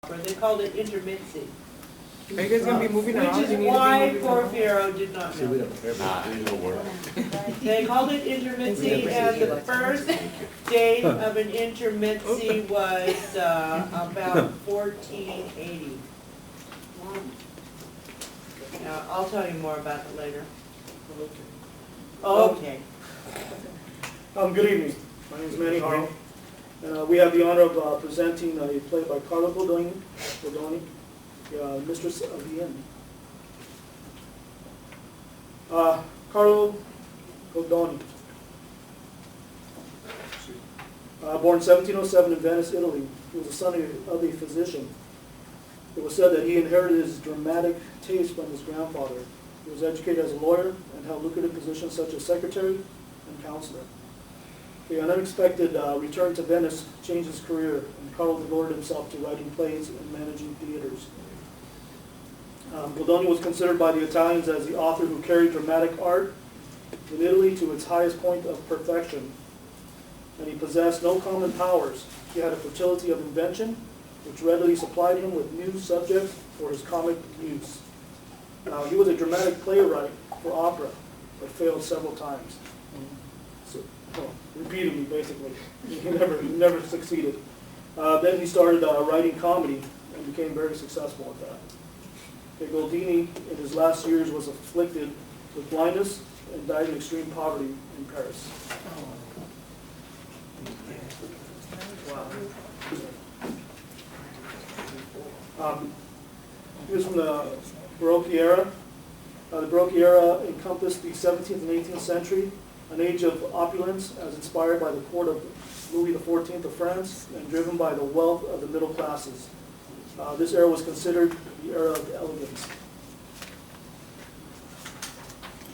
They called it intermittency. Are you guys gonna be moving around? Which is why Porfirio did not know. No work. They called it intermittency, and the first date of an intermittency was about 1480. Now, I'll tell you more about it later. Okay. Good evening. My name is Manny Harlow. We have the honor of presenting a play by Carlo Goldoni, Mistress of the Inn. Carlo Goldoni, born 1707 in Venice, Italy. He was the son of a physician. It was said that he inherited his dramatic taste from his grandfather. He was educated as a lawyer and held lucrative positions such as secretary and counselor. The unexpected return to Venice changed his career, and Carlo devoted himself to writing plays and managing theaters. Goldoni was considered by the Italians as the author who carried dramatic art in Italy to its highest point of perfection. And he possessed no common powers. He had a fertility of invention, which readily supplied him with new subjects for his comic use. He was a dramatic playwright for opera, but failed several times. Repeatedly, basically. He never succeeded. Then he started writing comedy and became very successful at that. Goldoni, in his last years, was afflicted with blindness and died in extreme poverty in Paris. He was from the Baroque era. The Baroque era encompassed the 17th and 18th century, an age of opulence as inspired by the court of Louis XIV of France and driven by the wealth of the middle classes. This era was considered the era of elegance.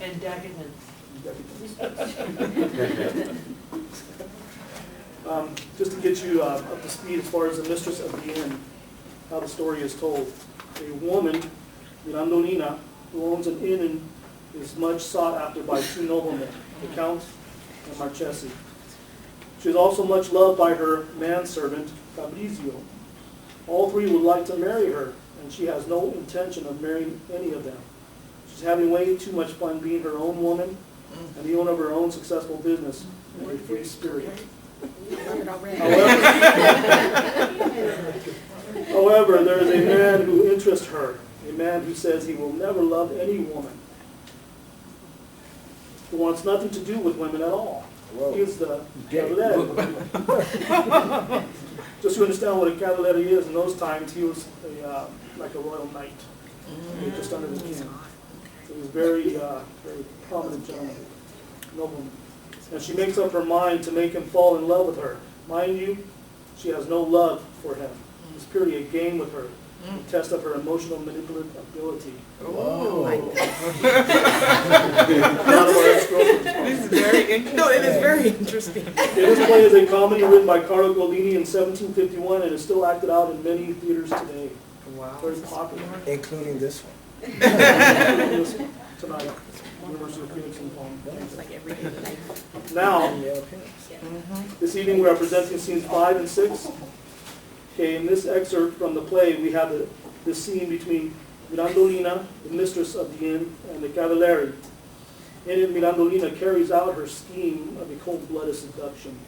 And decadence. Just to get you up to speed as far as the Mistress of the Inn, how the story is told. A woman, Mirandolina, who owns an inn and is much sought after by two noblemen, the Count and Marchesi. She is also much loved by her manservant, Fabrizio. All three would like to marry her, and she has no intention of marrying any of them. She's having way too much fun being her own woman and the owner of her own successful business and a free spirit. However, there is a man who interests her, a man who says he will never love any woman, who wants nothing to do with women at all. He is the Cavaliere. Just to understand what a Cavaliere is, in those times he was like a royal knight, just under the king. So he was very prominent gentleman, nobleman. And she makes up her mind to make him fall in love with her. Mind you, she has no love for him. It's purely a game with her, a test of her emotional manipulative ability. Oh. This is very interesting. No, it is very interesting. This play is a comedy written by Carlo Goldoni in 1751 and is still acted out in many theaters today. Wow. Very popular. Including this one. Tonight, University of Phoenix in Palm. Like everyday life. Now, this evening we are presenting scenes 5 and 6. Okay, in this excerpt from the play, we have this scene between Mirandolina, the mistress of the inn, and the Cavaliere. In it, Mirandolina carries out her scheme of a cold-blooded seduction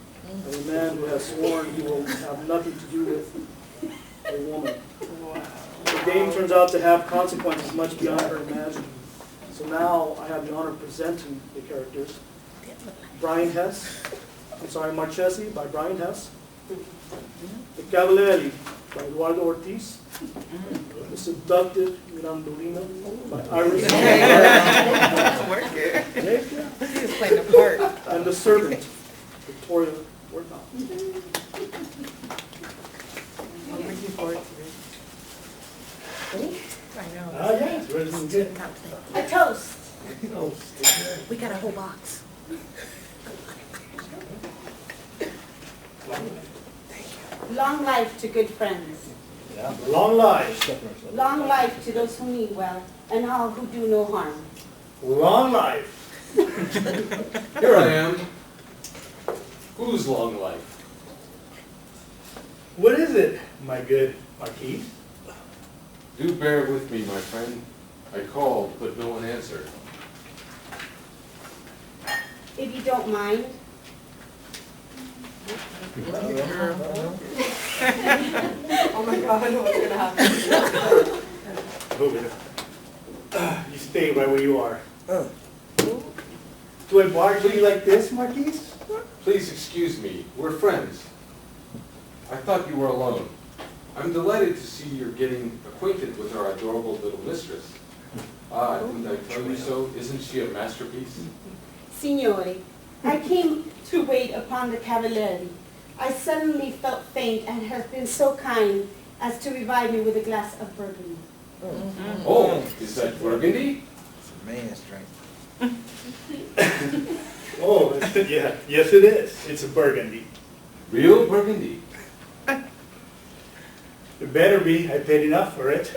of a man who has sworn he will have nothing to do with a woman. The game turns out to have consequences much beyond her imagining. So now I have the honor of presenting the characters. Marchesi by Brian Hess. The Cavaliere by Eduardo Ortiz. The seductive Mirandolina by Iris. He's playing the part. And the servant, Victoria Wardnall. I'm looking forward to this. I know. Yeah, it's ready to get. A toast. We got a whole box. Long life to good friends. Yeah, long life. Long life to those who mean well, and all who do no harm. Long life. Here I am. Whose long life? What is it, my good Marquis? Do bear with me, my friend. I called, but no one answered. If you don't mind, Oh my God, what's gonna happen? Move it. You stay right where you are. Do I bother you like this, Marquis? Please excuse me. We're friends. I thought you were alone. I'm delighted to see you're getting acquainted with our adorable little mistress. Ah, didn't I tell you so? Isn't she a masterpiece? Signore, I came to wait upon the Cavalieri. I suddenly felt faint and have been so kind as to revive me with a glass of Burgundy. Oh, is that Burgundy? It's a man's drink. Oh, yeah, yes it is. It's a Burgundy. Real Burgundy? It better be. I paid enough for it.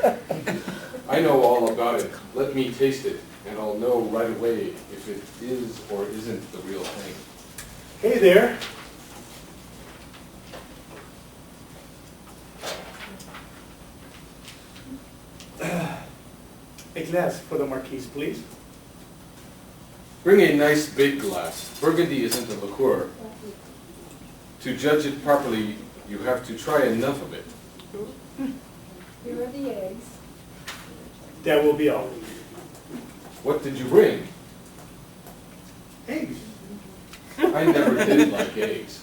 I know all about it. Let me taste it, and I'll know right away if it is or isn't the real thing. Hey there. A glass for the Marquis, please. Bring a nice big glass. Burgundy isn't a liqueur. To judge it properly, you have to try enough of it. Here are the eggs. That will be all. What did you bring? Eggs. I never did like eggs.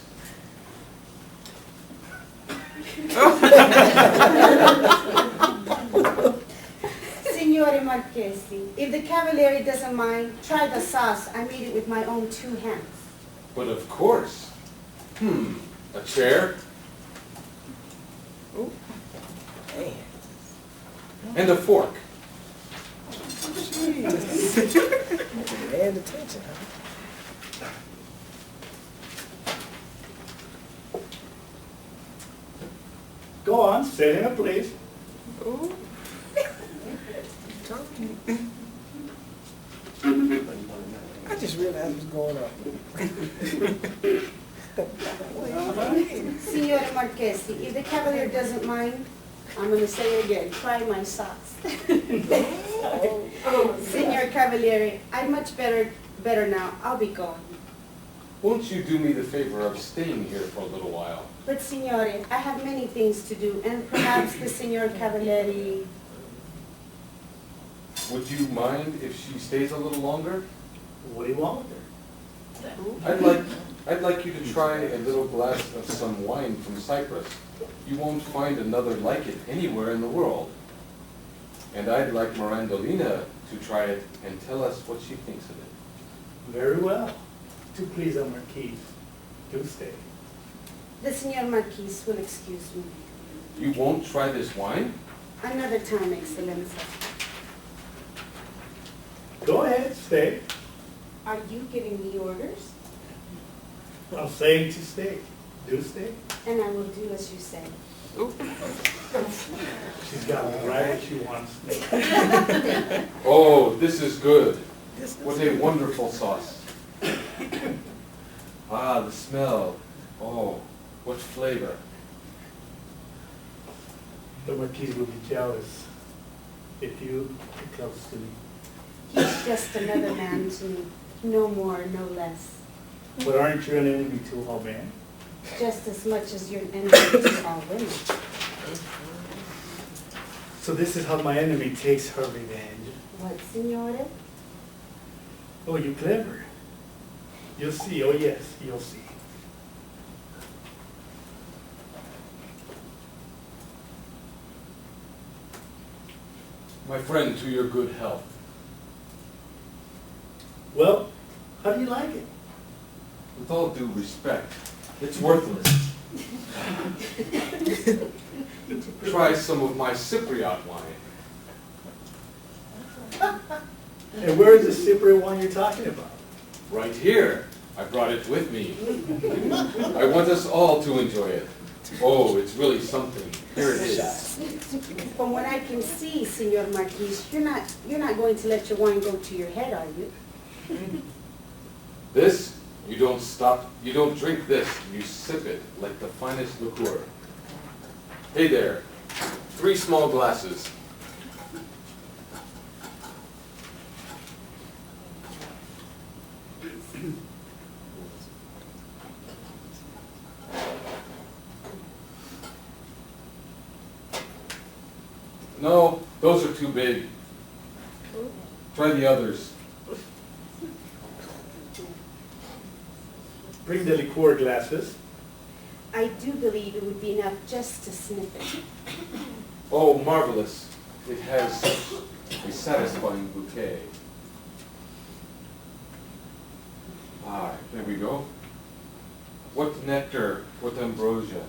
Signore Marchesi, if the Cavalieri doesn't mind, try the sauce. I made it with my own 2 hands. But of course. A chair? Man. And a fork. Demand attention, huh? Go on, set in a place. I just realized what's going on. Signore Marchesi, if the Cavalier doesn't mind, I'm going to say it again, try my sauce. Signor Cavaliere, I'm much better now. I'll be going. Won't you do me the favor of staying here for a little while? But Signore, I have many things to do, and perhaps the Signor Cavalieri... Would you mind if she stays a little longer? What do you want with her? I'd like you to try a little glass of some wine from Cyprus. You won't find another like it anywhere in the world. And I'd like Mirandolina to try it and tell us what she thinks of it. Very well. To please the Marquis. Do stay. The Signor Marquis will excuse me. You won't try this wine? Another time, Excellenza. Go ahead, stay. Are you giving me orders? I'm saying to stay. Do stay. And I will do as you say. She's got right what she wants. Oh, this is good. What a wonderful sauce. Ah, the smell. Oh, what flavor. The Marquis will be jealous if you get close to me. He's just another man to me. No more, no less. But aren't you an enemy to all men? Just as much as you're an enemy to all women. So this is how my enemy takes her revenge. What, Signore? Oh, you're clever. You'll see. Oh, yes, you'll see. My friend, to your good health. Well, how do you like it? With all due respect, it's worthless. Try some of my Cypriot wine. And where is the Cypriot one you're talking about? Right here. I brought it with me. I want us all to enjoy it. Oh, it's really something. Here it is. From what I can see, Signor Marquis, you're not going to let your wine go to your head, are you? This, you don't drink this, you sip it like the finest liqueur. Hey there, 3 small glasses. No, those are too big. Try the others. Bring the liqueur glasses. I do believe it would be enough just to sniff it. Oh, marvelous. It has such a satisfying bouquet. Ah, there we go. What nectar, what ambrosia.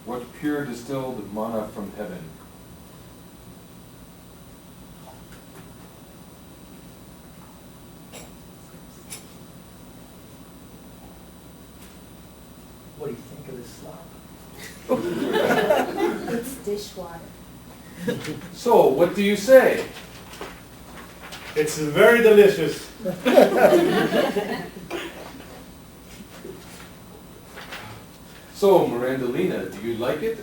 What pure distilled manna from heaven. What do you think of this slop? It's dishwater. So, what do you say? It's very delicious. So, Mirandolina, do you like it?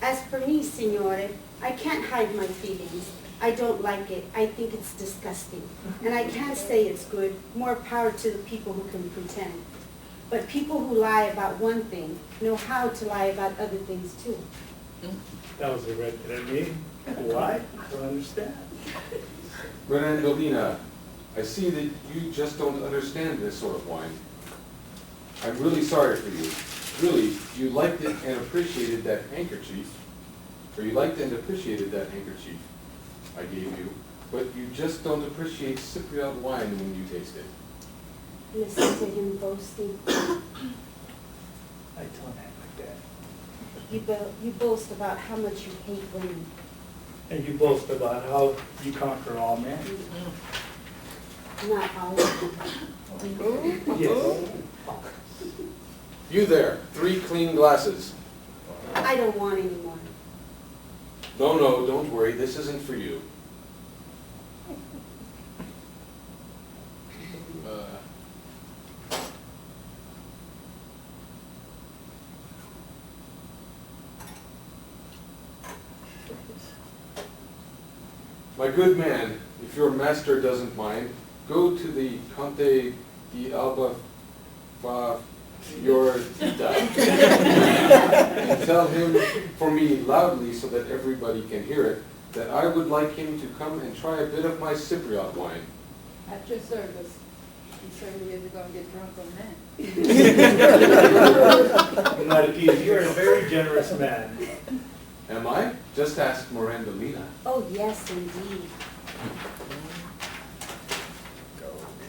As for me, signore, I can't hide my feelings. I don't like it. I think it's disgusting. And I can't say it's good. More power to the people who can pretend. But people who lie about one thing know how to lie about other things too. That was directed at me. Why? I don't understand. Mirandolina, I see that you just don't understand this sort of wine. I'm really sorry for you. Really, you liked it and appreciated that handkerchief, or you liked and appreciated that handkerchief I gave you, but you just don't appreciate Cypriot wine when you taste it. Listen to him boasting. I don't act like that. You boast about how much you hate women. And you boast about how you conquer all men. Not all of them. Yes. You there, 3 clean glasses. I don't want any more. No, no, don't worry, this isn't for you. My good man, if your master doesn't mind, go to the Conte di Alba Fiorita and tell him for me loudly so that everybody can hear it, that I would like him to come and try a bit of my Cypriot wine. At your service. He certainly isn't gonna get drunk on that. Marquis, you're a very generous man. Am I? Just ask Mirandolina. Oh, yes, indeed.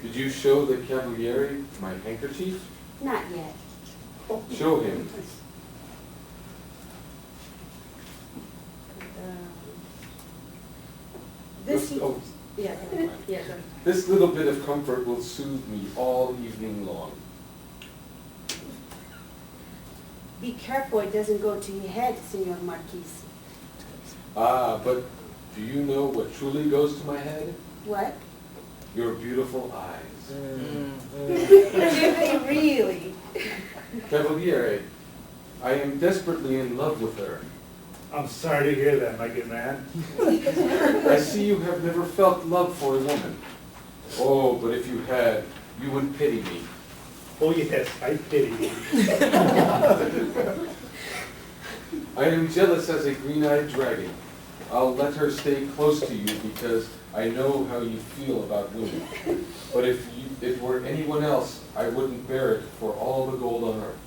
Did you show the Cavaliere my handkerchief? Not yet. Show him. This, Oh, yeah, yeah. this little bit of comfort will soothe me all evening long. Be careful it doesn't go to your head, Senor Marquis. Ah, but do you know what truly goes to my head? What? Your beautiful eyes. Do they really? Cavaliere, I am desperately in love with her. I'm sorry to hear that, my good man. I see you have never felt love for a woman. Oh, but if you had, you would pity me. Oh yes, I pity you. I am jealous as a green-eyed dragon. I'll let her stay close to you because I know how you feel about women. But if it were anyone else, I wouldn't bear it for all the gold on earth.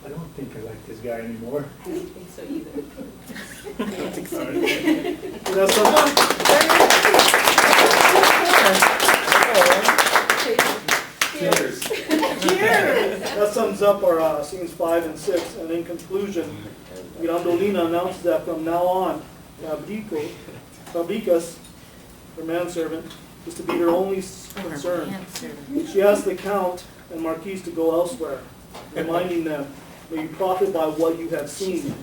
I don't think I like this guy anymore. I don't think so either. Cheers. That sums up our scenes 5 and 6. And in conclusion, Mirandolina announced that from now on, Fabricas, her manservant, is to be her only concern. She asked the Count and Marquis to go elsewhere, reminding them, may you profit by what you have seen,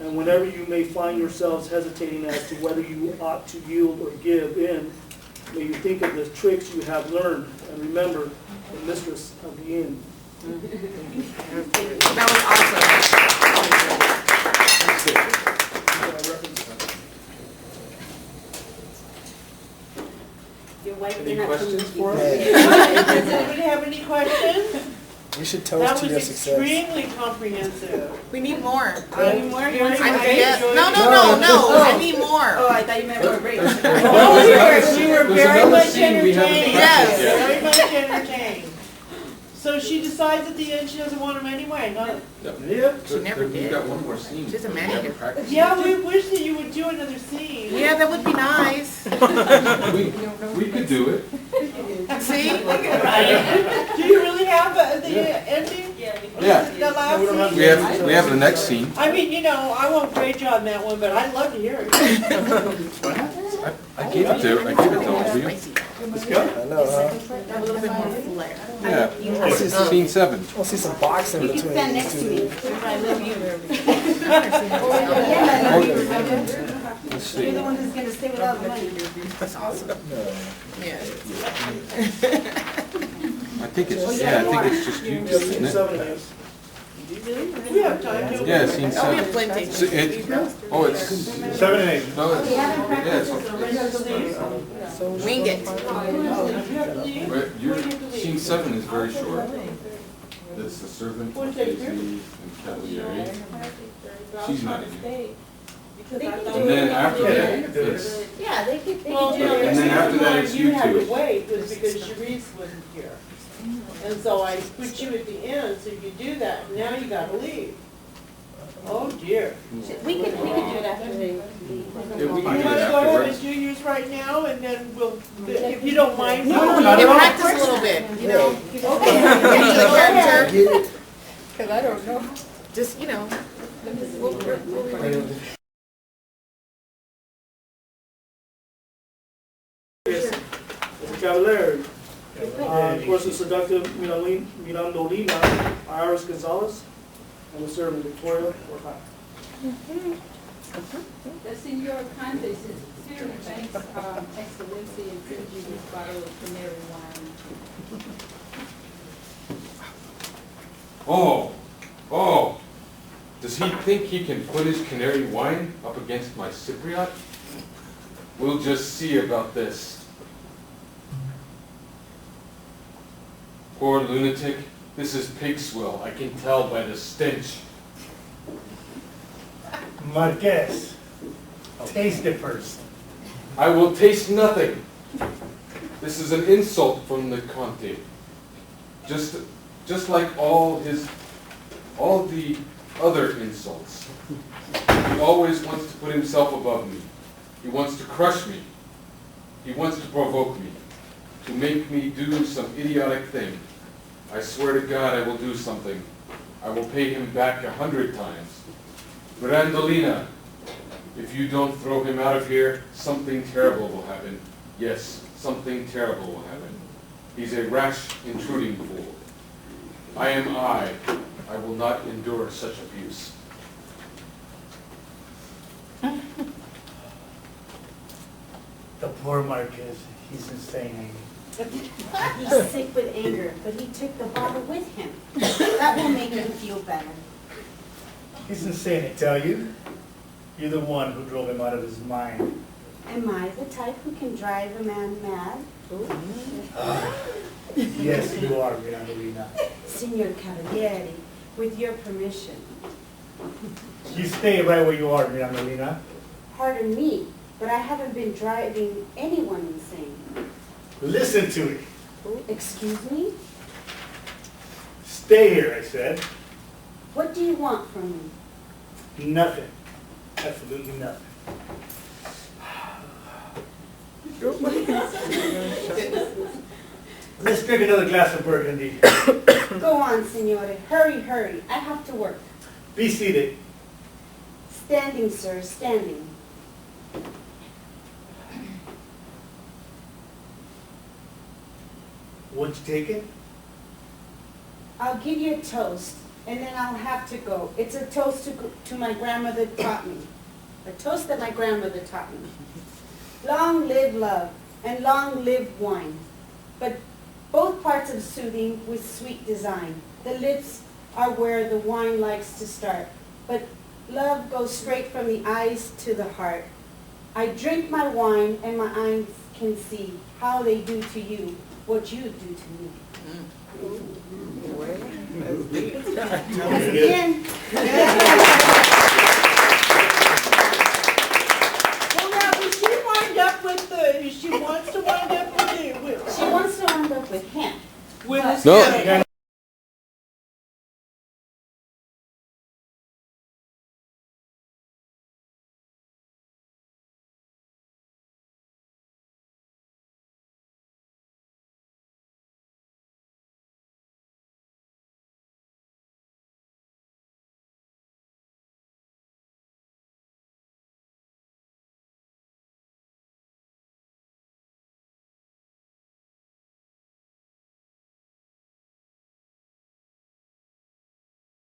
and whenever you may find yourselves hesitating as to whether you ought to yield or give in, may you think of the tricks you have learned, and remember the mistress of the inn. That was awesome. Your wife Any cannot questions come for us? with you. Does anybody have any questions? We should That toast to was your success. extremely comprehensive. We need more. Any more? I guess, no, I need more. Oh, I thought you meant for break. Oh, we were There's very another much scene we haven't entertained. Yes. Very much entertained. So she decides at the end she doesn't want him anyway, huh? Yep. She never We've did. got one more scene. She's a We manager. haven't practiced. Yeah, we wish that you would do another scene. Yeah, that would be nice. We could do it. See? Do you really have the ending? Yeah. The last scene? We have the next scene. I mean, you know, I won't grade you on that one, but I'd love to hear it. I gave it to all of you. Let's go. I know, huh? Have a little bit more flair. Yeah. Scene 7. I want to see some boxing You can between stand these next to two. me. I love you. Let's see. You're the one who's gonna stay with all the money. That's awesome. No. Yeah. I think it's just you two, Scene isn't it? 7 it is. We have time to. Yeah, scene Oh, we have 7. plenty. So it's, 7 and 8. no, it's, We haven't yeah, practiced it's, this already. Wing it. Scene 7 is very short. It's the servant, Daisy, and Cavalieri. She's not in here. And then after that, it's, Yeah, they could Well, do you know, it. And then after that, it's you had two. to wait was because Sharice wasn't here. And so I put you at the end so you could do that. Now you gotta leave. Oh dear. We could do it after they leave. yeah, we You can do wanna it go ahead and afterwards. do yours right now and then we'll, if you don't mind. No, not Yeah, at all. practice a little bit, you know. Okay. Get into the character. Get it? Cause I don't know. Just, you know. Mr. Cavallari. Of course, the seductive Mirandolina, Iris Gonzalez, and the servant Victoria Orhan. The Senor Conte says, Sincerely thanks, Excellency, and sends you this bottle of canary wine. Oh, does he think he can put his canary wine up against my Cypriot? We'll just see about this. Poor lunatic, this is pig swill, I can tell by the stench. Marquez, taste it first. I will taste nothing. This is an insult from the Conte. Just like all the other insults. He always wants to put himself above me. He wants to crush me. He wants to provoke me. To make me do some idiotic thing. I swear to God I will do something. I will pay him back 100 times. Mirandolina, if you don't throw him out of here, something terrible will happen. Yes, something terrible will happen. He's a rash, intruding fool. I am I. I will not endure such abuse. The poor Marquez, he's insane. He's sick with anger, but he took the bottle with him. That will make him feel better. He's insane, I tell you. You're the one who drove him out of his mind. Am I the type who can drive a man mad? Yes, you are, Mirandolina. Signor Cavalieri, with your permission. You stay right where you are, Mirandolina. Pardon me, but I haven't been driving anyone insane. Listen to me. Excuse me? Stay here, I said. What do you want from me? Nothing. Absolutely nothing. Let's drink another glass of burgundy. Go on, signore. Hurry, hurry. I have to work. Be seated. Standing, sir, standing. Won't you take it? I'll give you a toast, and then I'll have to go. It's a toast to my grandmother taught me. A toast that my grandmother taught me. Long live love, and long live wine. But both parts of soothing with sweet design. The lips are where the wine likes to start, but Love goes straight from the eyes to the heart. I drink my wine and my eyes can see how they do to you what you do to me. Again. Well, now, does she wind up with the, she wants to wind up with the, She wants to wind up with him. with No. the